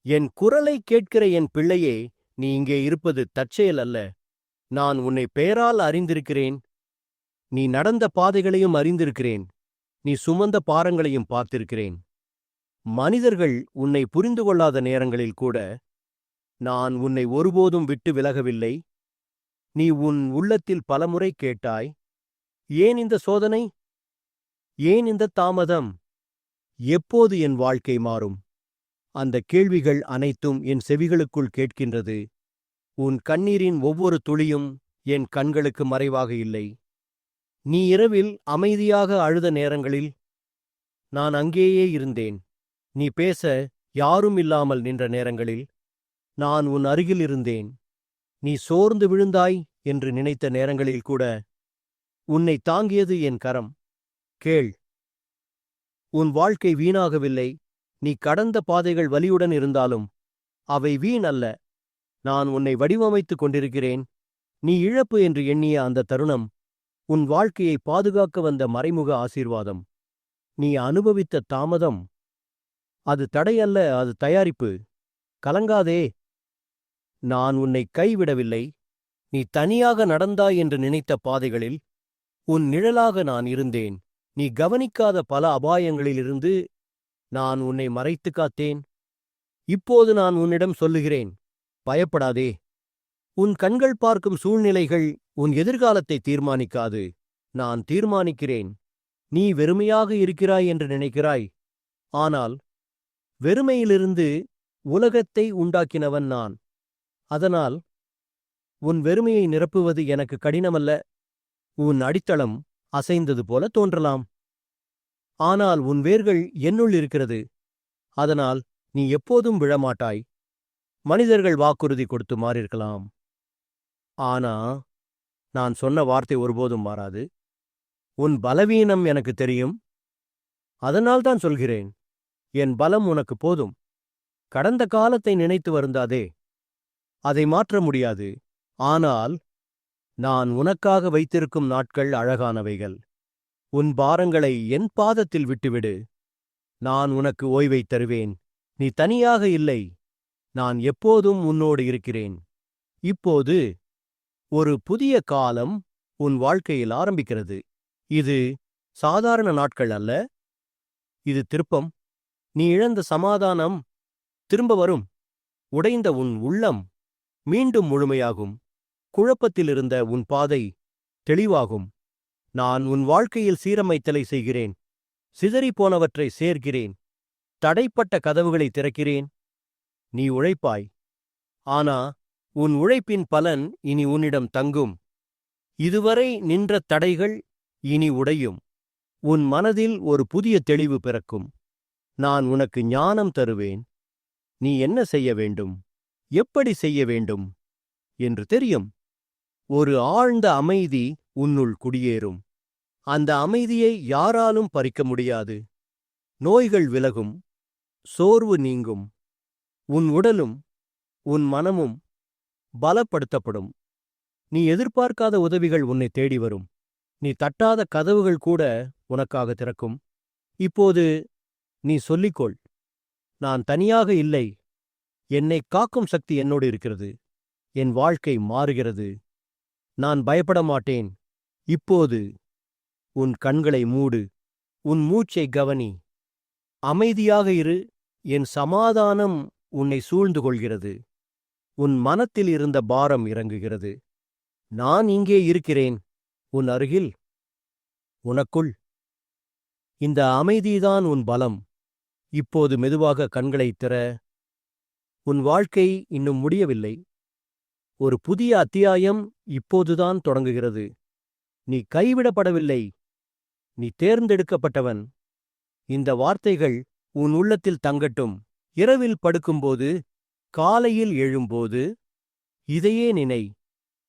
என் குரலை கேட்கிற என் பிள்ளையே, நீ இங்கே இருப்பது தற்செயல் அல்ல. நான் உன்னை பெயரால் அறிந்திருக்கிறேன். நீ நடந்த பாதைகளையும் அறிந்திருக்கிறேன். நீ சுமந்த பாரங்களையும் பார்த்திருக்கிறேன். மனிதர்கள் உன்னை புரிந்து கொள்ளாத நேரங்களில் கூட நான் உன்னை ஒருபோதும் விட்டு விலகவில்லை. நீ உன் உள்ளத்தில் பலமுறை கேட்டாய், ஏன் இந்த சோதனை? ஏன் இந்த தாமதம்? எப்போது என் வாழ்க்கை மாறும்? அந்த கேள்விகள் அனைத்தும் என் செவிகளுக்குள் கேட்கின்றது. உன் கண்ணீரின் ஒவ்வொரு துளியும் என் கண்களுக்கு மறைவாக இல்லை. நீ இரவில் அமைதியாக அழுத நேரங்களில் நான் அங்கேயே இருந்தேன். நீ பேச யாரும் இல்லாமல் நின்ற நேரங்களில் நான் உன் அருகில் இருந்தேன். நீ சோர்ந்து விழுந்தாய் என்று நினைத்த நேரங்களில் கூட உன்னை தாங்கியது என் கரம். கேள், உன் வாழ்க்கை வீணாகவில்லை. நீ கடந்த பாதைகள் வலியுடன் இருந்தாலும் அவை வீண் அல்ல. நான் உன்னை வடிவமைத்துக் கொண்டிருக்கிறேன். நீ இழப்பு என்று எண்ணிய அந்த தருணம் உன் வாழ்க்கையை பாதுகாக்க வந்த மறைமுக ஆசீர்வாதம். நீ அனுபவித்த தாமதம் அது தடையல்ல, அது தயாரிப்பு. கலங்காதே, நான் உன்னை கைவிடவில்லை. நீ தனியாக நடந்தாய் என்று நினைத்த பாதைகளில் உன் நிழலாக நான் இருந்தேன். நீ கவனிக்காத பல அபாயங்களிலிருந்து நான் உன்னை மறைத்து காத்தேன். இப்போது நான் உன்னிடம் சொல்லுகிறேன், பயப்படாதே. உன் கண்கள் பார்க்கும் சூழ்நிலைகள் உன் எதிர்காலத்தை தீர்மானிக்காது. நான் தீர்மானிக்கிறேன். நீ வெறுமையாக இருக்கிறாய் என்று நினைக்கிறாய். ஆனால் வெறுமையிலிருந்து உலகத்தை உண்டாக்கினவன் நான். அதனால் உன் வெறுமையை நிரப்புவது எனக்கு கடினமல்ல. உன் அடித்தளம் அசைந்தது போல தோன்றலாம். ஆனால் உன் வேர்கள் என்னுள் இருக்கிறது. அதனால் நீ எப்போதும் விழமாட்டாய். மனிதர்கள் வாக்குறுதி கொடுத்து மாறியிருக்கலாம். ஆனா நான் சொன்ன வார்த்தை ஒருபோதும் மாறாது. உன் பலவீனம் எனக்கு தெரியும். அதனால்தான் சொல்கிறேன், என் பலம் உனக்கு போதும். கடந்த காலத்தை நினைத்து வருந்தாதே. அதை மாற்ற முடியாது. ஆனால் நான் உனக்காக வைத்திருக்கும் நாட்கள் அழகானவைகள். உன் பாரங்களை என் பாதத்தில் விட்டுவிடு. நான் உனக்கு ஓய்வைத் தருவேன். நீ தனியாக இல்லை. நான் எப்போதும் உன்னோடு இருக்கிறேன். இப்போது ஒரு புதிய காலம் உன் வாழ்க்கையில் ஆரம்பிக்கிறது. இது சாதாரண நாட்கள் அல்ல. இது திருப்பம். நீ இழந்த சமாதானம் திரும்ப வரும். உடைந்த உன் உள்ளம் மீண்டும் முழுமையாகும். குழப்பத்திலிருந்த உன் பாதை தெளிவாகும். நான் உன் வாழ்க்கையில் சீரமைத்தலை செய்கிறேன். சிதறிப்போனவற்றை சேர்க்கிறேன். தடைப்பட்ட கதவுகளை திறக்கிறேன். நீ உழைப்பாய். ஆனா உன் உழைப்பின் பலன் இனி உன்னிடம் தங்கும். இதுவரை நின்ற தடைகள் இனி உடையும். உன் மனதில் ஒரு புதிய தெளிவு பிறக்கும். நான் உனக்கு ஞானம் தருவேன். நீ என்ன செய்ய வேண்டும், எப்படி செய்ய வேண்டும் என்று தெரியும். ஒரு ஆழ்ந்த அமைதி உன்னுள் குடியேறும். அந்த அமைதியை யாராலும் பறிக்க முடியாது. நோய்கள் விலகும். சோர்வு நீங்கும். உன் உடலும் உன் மனமும் பலப்படுத்தப்படும். நீ எதிர்பார்க்காத உதவிகள் உன்னை தேடி வரும். நீ தட்டாத கதவுகள் கூட உனக்காக திறக்கும். இப்போது நீ சொல்லிக்கொள், நான் தனியாக இல்லை. என்னை காக்கும் சக்தி என்னோடு இருக்கிறது. என் வாழ்க்கை மாறுகிறது. நான் பயப்பட மாட்டேன். இப்போது உன் கண்களை மூடு. உன் மூச்சை கவனி. அமைதியாக இரு. என் சமாதானம் உன்னை சூழ்ந்து கொள்கிறது. உன் மனத்தில் இருந்த பாரம் இறங்குகிறது. நான் இங்கே இருக்கிறேன், உன் அருகில், உனக்குள். இந்த அமைதிதான் உன் பலம். இப்போது மெதுவாக கண்களைத் திற. உன் வாழ்க்கை இன்னும் முடியவில்லை. ஒரு புதிய அத்தியாயம் இப்போதுதான் தொடங்குகிறது. நீ கைவிடப்படவில்லை. நீ தேர்ந்தெடுக்கப்பட்டவன். இந்த வார்த்தைகள் உன் உள்ளத்தில் தங்கட்டும். இரவில் படுக்கும்போது, காலையில் எழும்போது இதையே நினை.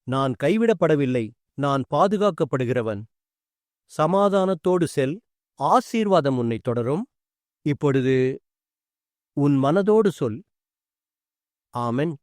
நான் கைவிடப்படவில்லை. நான் பாதுகாக்கப்படுகிறவன். சமாதானத்தோடு செல். ஆசீர்வாதம் உன்னை தொடரும். இப்பொழுது உன் மனதோடு சொல், ஆமென்.